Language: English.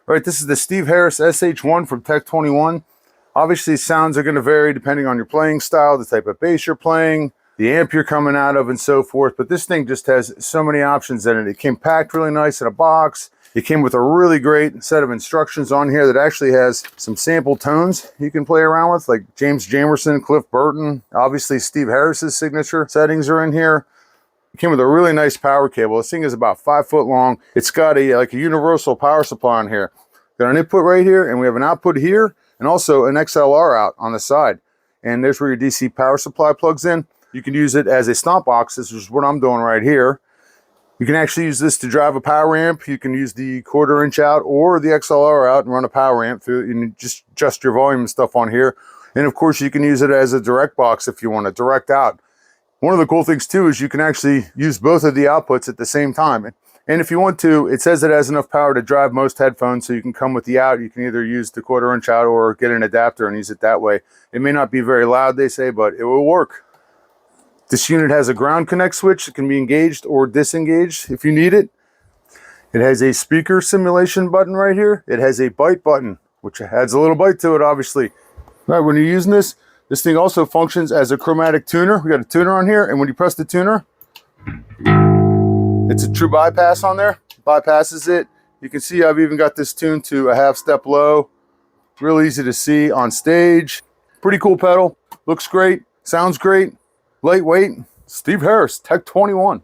All right, this is the Steve Harris SH1 from Tech 21. Obviously, sounds are going to vary depending on your playing style, the type of bass you're playing, the amp you're coming out of, and so forth. But this thing just has so many options in it. It came packed really nice in a box. It came with a really great set of instructions on here that actually has some sample tones you can play around with, like James Jamerson, Cliff Burton. Obviously, Steve Harris's signature settings are in here. It came with a really nice power cable. This thing is about 5 foot long. It's got a universal power supply on here. Got an input right here, and we have an output here, and also an XLR out on the side. And there's where your DC power supply plugs in. You can use it as a stomp box. This is what I'm doing right here. You can actually use this to drive a power amp. You can use the 1/4 inch out or the XLR out and run a power amp through, and just adjust your volume and stuff on here. And of course, you can use it as a direct box if you want to direct out. One of the cool things too is you can actually use both of the outputs at the same time. And if you want to, it says it has enough power to drive most headphones, so you can come with the out. You can either use the 1/4 inch out or get an adapter and use it that way. It may not be very loud, they say, but it will work. This unit has a ground connect switch. It can be engaged or disengaged if you need it. It has a speaker simulation button right here. It has a bite button, which adds a little bite to it, obviously. All right, when you're using this thing also functions as a chromatic tuner. We got a tuner on here, and when you press the tuner, it's a true bypass on there. Bypasses it. You can see I've even got this tuned to a 1/2 step low. Real easy to see on stage. Pretty cool pedal. Looks great. Sounds great. Lightweight. Steve Harris, Tech 21.